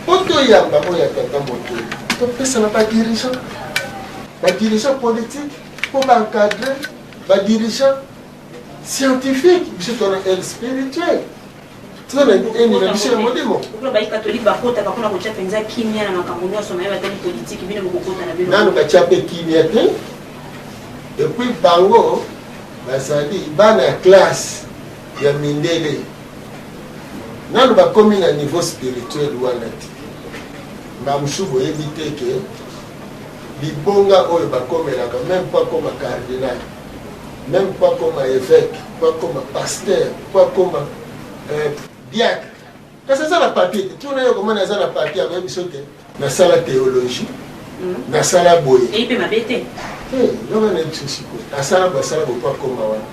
mpo toyamba oyo ya tata motoi topesa na badirigant politique mpo baencadre badirigant scientifique biso tona aile spirituelle tona eni na biso ya molimo nano batya mpe kimia te epuis bango bazali bana ya classe ya mindele nano bakomi na niveau spirituel wana te bamosusu boyebi te ke libonga oyo bakomelaka même pas comme cardinal même pas comme évêque pas comme pasteur pas comme diacre kasi aza na papier te tuna yo komona aza na papier akoyebi biso te nasala théologie nasala boye yoka na biso sikoyo asala basala bopo akoma wana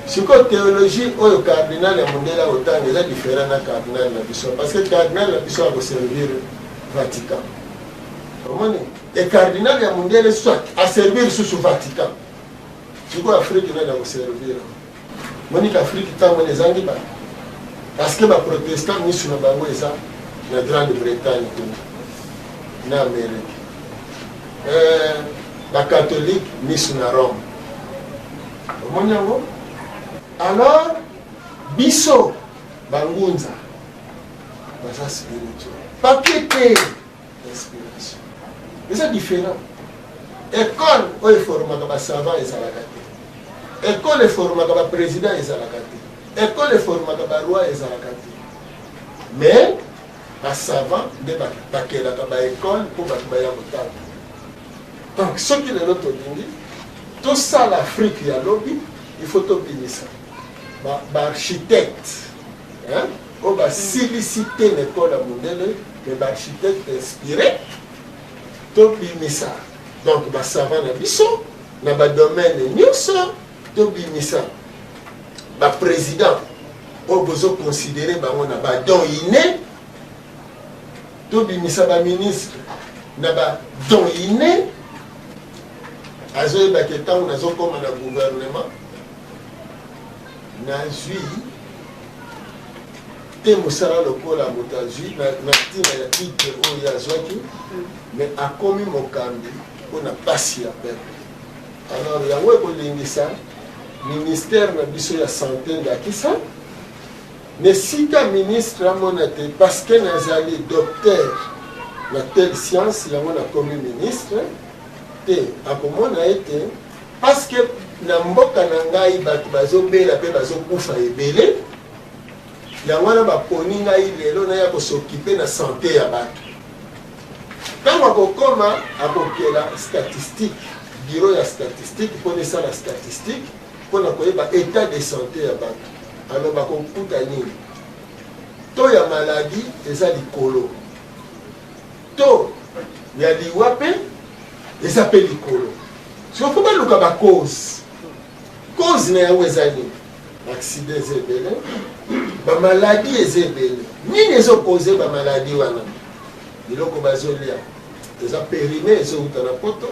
sikoyo théologie oyo cardinal ya mondele akotanga eza différent na cardinal na biso parce que cardinal na biso akoservir Vatican omoni e cardinal ya mondele soit aservir susu Vatican sikoyo Afrique nani akoservir monika Afrique ntango wana ezangi ba parce que baprotestant misu na bango eza na Grande-Bretagne na Amérique bacatholique misu na Rome omoni yango alors biso bangunza baza spirituel papier te inspiration eza différent école oyo eformaka basavant ezalaka te école eformaka baprésident ezalaka te école eformaka baroi ezalaka te mais basavant nde bakelaka baécole mpo bato baya kotanga donc soki lelo tolingi tosala Afrique ya lobi il faut tobimisa baarchitecte oyo basilisi te na école ya mondele mais baarchitecte inspiré tobimisa donc basavant na biso na badomaine nyonso tobimisa baprésident oyo bozoconsidere bango na badon inné tobimisa baministre na badon inné azoyebaka ntango nazokoma na gouvernement nazwi te mosala lokola moto azwi na ntina ya titre oyo azwaki mais akomi mokambi mpona pasi ya peuple alors yango ekolingisa ministère na biso ya santé ndakisa nesika ministre amona te parce que nazali docteur na telle science yango nakomi ministre te akomona ete parce que na mboka na ngai bato bazobela mpe bazokufa ebele yango wana baponi ngai lelo naya kosokipe na santé ya bato ntango akokoma akokela statistique bureau ya statistique mpona esala statistique mpona koyeba état de santé ya bato alors bakokuta nini to ya maladi eza likolo to ya liwa mpe eza mpe likolo soko baluka bacause cause na yango eza nini accident eza ebele bamaladi eza ebele nini ezokause bamaladi wana biloko bazolia eza périme ezouta na poto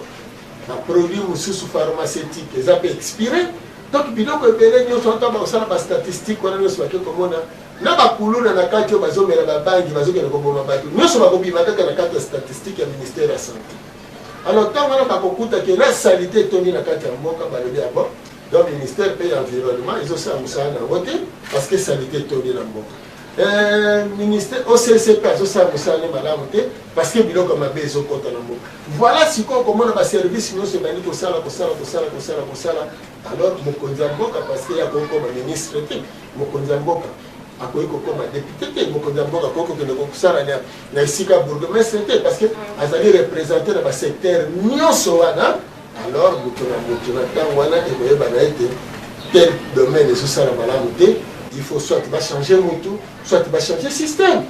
baproduit mosusu pharmaceutique eza mpe expiré donc biloko ebele nyonso ata bakosala bastatistique wana nyonso bake komona na bakuluna na kati oyo bazomela babangi bazokende koboma bato nyonso bakobima kaka na kati ya statistique ya ministère ya santé alors ntango wana bakokuta ke na salite etondi na kati ya mboka balobi ya bon donc ministère mpe ya environnement ezosala mosala nango te parce que salite etondi na mboka ministère OCCP azosala mosala ne malamu te parce que biloko mabe ezokota na mboka voilà sikoyo komona baservice nyonso ebandi kosala alors mokonzi ya mboka parce que yakokoma ministre te mokonzi ya mboka akoki kokoma député te mokonzi ya mboka akoki kokende kosala na esika bourgmestre te parce que azali représenté na basecteur nyonso wana alors moto na ntango wana ekoyeba na ete tel domaine ezosala malamu te il faut soit bachanger motu soit bachanger système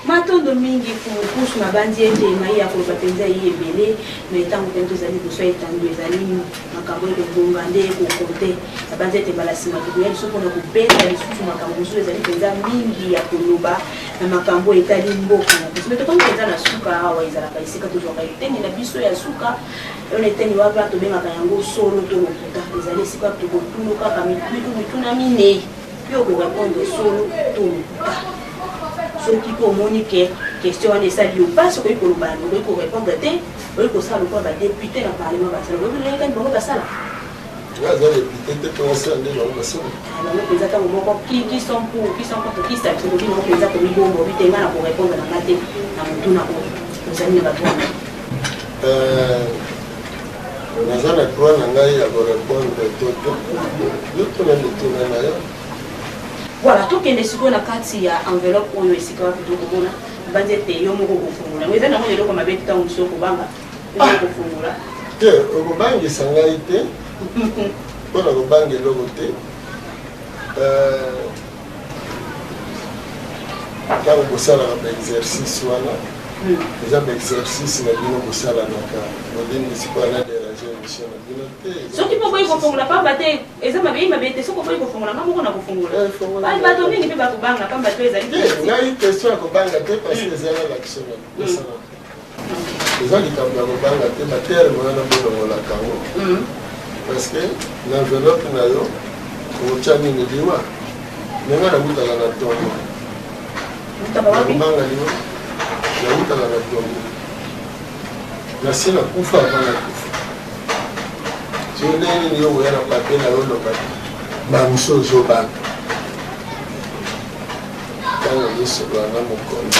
matondo mingi kukusu mabandi ete mai ya koloba penza yebele mais tango pento zali ko soy tango ezali makambo ko bonga nde ko konte mabandi ete bala sima ko yeli soko na ko beta lisusu makambo zo ezali penza mingi ya koloba na makambo etali mboka na biso to konte za na suka awa ezala ka isika to zoka eteni na biso ya suka on eteni wa ba to benga yango solo to lokuta ezali sika to ko tunuka kami mituna mine yo ko répondre solo to lokuta qui pour moniquer question de ça lui pas ce que pour nous pour répondre té pour ça le quoi va député dans parlement va ça le quand bon va ça là là ça député te penser en dehors va ça alors les présidents moment qui sont pour qui sont contre qui ça c'est le nom président comme bon bon vite ngana pour répondre na maté na mutu na ko nous allons va voir nazana kwa na ngai ya répondre toto yoto na mutu na yo. Voilà, tout ce qui est na kati ya enveloppe oyo esika kutokona banzete yo moko kufungula mweza na mwe kama beti tawo msoko banga yo kufungula te okobangi sangai te pona kobangi logo te quand on sala na exercice wana déjà exercice na bino kosala na ka modini sikwana de soki mpo boyi kofungula pamba te eza mabeyi mabe te soki boyi kofungula nga moko na kofungula bato mingi mpe bakobanga pamba to ezali ngai question ya kobanga te parce que ezala l'action eza likambo ya kobanga te baterme wana bolongolaka yango parce que na enveloppe na yo okotya nini liwa menga nakutaka na ntongo nakobanga liwa nakutaka na ntongo nasi nakufa ava nakufa si on est venu au Yara Papier, la Rono Papier, Mamso Zoban. Quand on est sur la main, mon compte,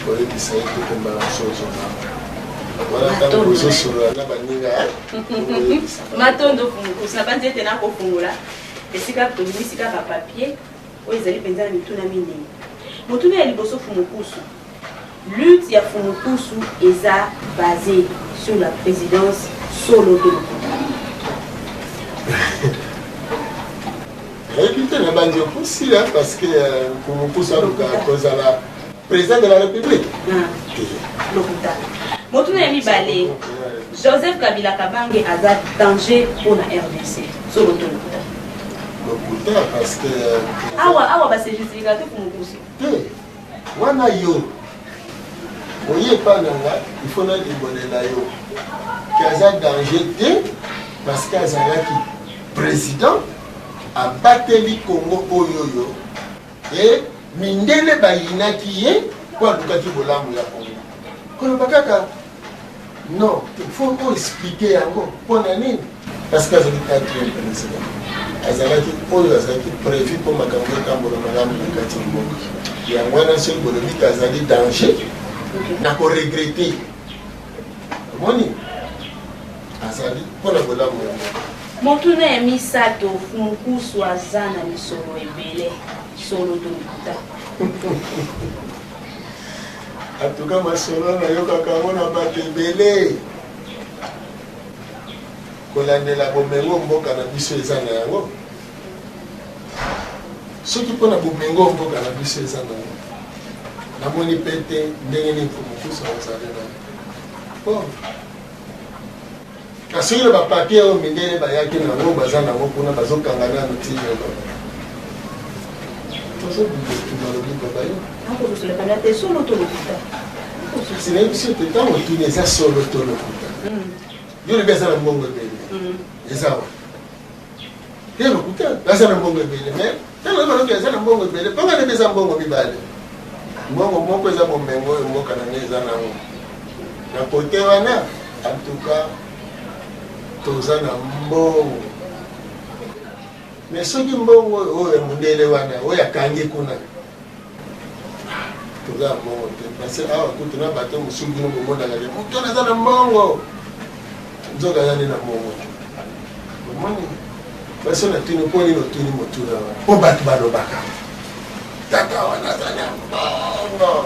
pour les dessins, tout comme Mamso Zoban. Voilà, quand on est sur la main, Matondo Fungo, ça va être un peu Fungola, et si cap de musique à papier, où ils allaient penser à Mituna Mini. Motune à Liboso Fumokusu. Lutte ya Fumokusu est basée sur la présidence solo de l'Okota. Réputé na bandi aussi là parce que pour pousser à cause à la président de la République. Lokuta. Motuna mi balé. Joseph Kabila Kabange a danger pour la RDC. Sur le Lokuta parce que awa ba c'est justificatif pour Mokusi. Wana yo. Oye pas nanga, il faut na libonner la yo. Kaza danger parce que Azalaki président a battu le Congo Oyoyo et Mindele Bayinaki ye pour Lukati Bolamu ya Congo. Bakaka non, il faut expliquer encore pour nani parce que Azalaki président. Azalaki Oyo Azalaki prévu pour makambo kambola malamu Lukati Congo. Il y a moins seul Bolomik Azali danger n'a pas regretté. Moni azali pona bola mo motuna ya misato funkusu azana misolo ebele solo dokuta atuka masolo na yoka kangona bato ebele kolandela bomengo mboka na biso eza na yango soki mpona bomengo mboka na biso eza na yango namoni pete ndenge nini funkusu azali na bon kasi le papier au mindele bayaki na ngo baza na ngo kuna bazokanga na mutile ba tozo bimalobi babayo ako solo kana te solo to lokuta sine biso te tango tuni eza solo to lokuta yo le beza na mbongo bele eza wa te lokuta beza na mbongo bele mais tango ba eza na mbongo bele panga ne beza mbongo bibale mbongo moko eza bomengo mboka na neza na ngo na kote wana en tout cas toza na mbongo mais soki mbongo oyo mundele wana oyo akangi kuna toza mbongo te parce que awa kutuna bato mosusu bino bomonaka te moto aza na mbongo nzoka azali na mbongo omoni baso na tuni mpo nini otuni motuna wana mpo bato balobaka tata wana aza na mbongo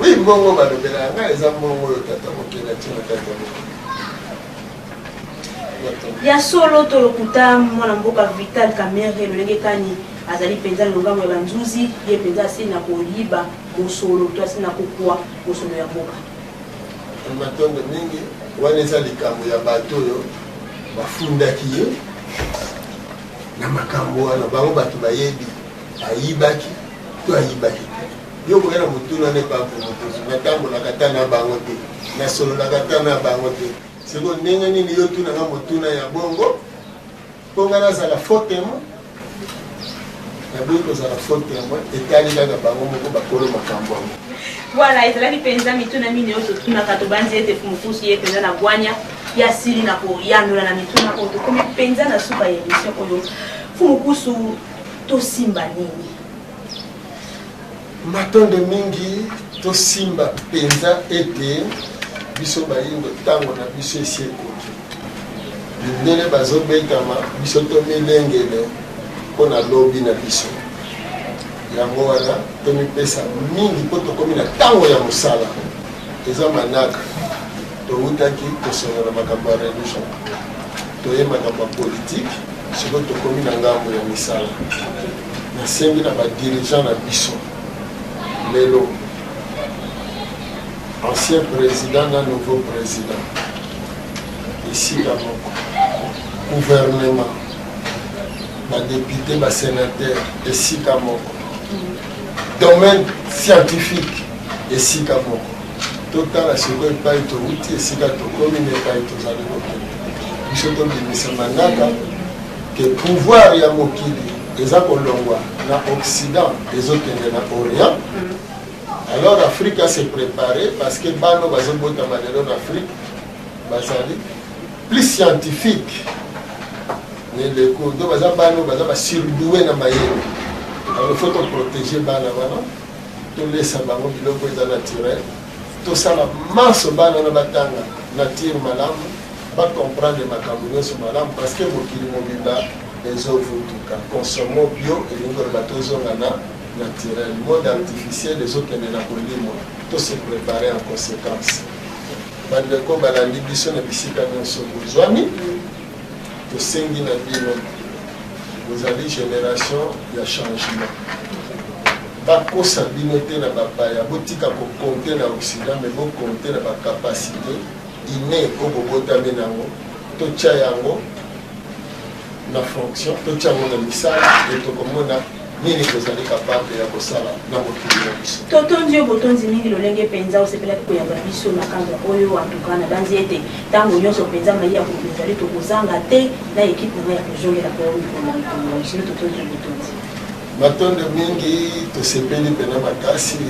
wi mbongo balobela yanga eza mbongo oyo tata mokena ntina tata mokena ya solo to lokuta mwana mboka Vital Kamerhe lolenge kani azali mpenza longambo ya banzuzi ye mpenza asili na koyiba mosolo to asili na kokwa mosolo ya mboka matondo mingi wana eza likambo ya bato oyo bafundaki ye na makambo wana bango bato bayebi ayibaki to ayibaki te yo koyena motuna ne papomotozo natambolaka ta na bango te nasololaka ta na bango te siko ndenge nini yo tunanga motuna ya bongo mpo nga nazala faux témoin naboyi kozala faux témoin etali kaka bango moko bakolo makambo yango voilà ezalaki mpenza mituna mini oyo totunaka tobanzi ete fumukusu ye mpenza na bwanya ya sili na koyandola na mituna oyo tokomi mpenza na suka ya émission oyo fumukusu tosimba nini matondo mingi tosimba mpenza ete biso bayindo ntango na biso esi ekoki bindele bazobetama biso tomilengele mpo na lobi na biso yango wana tomipesa mingi mpo tokomi na ntango ya mosala eza manaka towutaki tosolola makambo ya religion toye makambo ya politike siko tokomi na ngambo ya misala nasengi na badirigant na biso lelo ancien président na nouveau président esika moko gouvernement badéputé basénateur esika moko domaine scientifique esika moko totala siko epai touti esika tokomi na epai tozali kokende biso tobimisa manaka ke pouvoir ya mokili eza kolongwa na occident ezokende na orient alors Afrique s'est préparée parce que bano bazobotama lelo na Afrique bazali plus scientifique neleko do baza bano baza basurdoué na mayele alors il faut protéger bana wana tolesa bango biloko eza naturel tosala maso bana na batanga nature malamu bacomprendre makambo nyonso malamu parce que mokili mobimba ezovutuka consommons bio elingi koloba tozonga na naturel mode artificiel ezokende na kolimo to se préparer en conséquence bandeko balandi biso na bisika nyonso bozwami tosengi na bino bozali génération ya changement bakosa bino te na bapaya botika kokonte na occident mais bokonte na bacapacité ine oyo bobotami nango totya yango na fonction totya yango na misala e tokomona nini tozali capable ya kosala na mokili na biso totondi yo botondi mingi lolenge mpenza osepelaki koyamba biso na kanda oyo antuka na banzi ete ntango nyonso mpenza mai ya ezali tokozanga te na ekipe nanga ya kozongela po sino totondi yo botondi matondo mingi tosepeli mpena makasi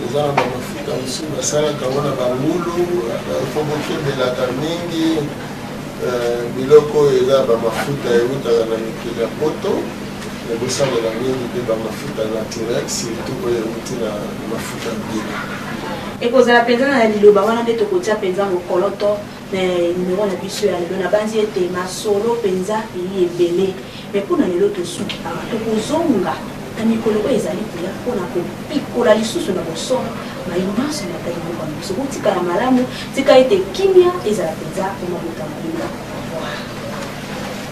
eza na bamafuta mosusu basalaka yango na bangulu fo bokebelaka mingi biloko oyo eza bamafuta eutaka na mikili ya poto bosalela mingi mpe bamafuta naturel surtout oyo euti na mafuta mbila ekozala mpenza na liloba wana nde tokotia mpenza mokolo to na numero na biso ya lelo na banzi ete masolo mpenza eyi ebele me mpona lelo tosuki awa tokozonga na mikolo oyo ezali koya mpona kopikola lisusu na bosolo mayomaso na tali moko na biso kotikala malamu tika ete kimia ezala mpenza mpona botama lelo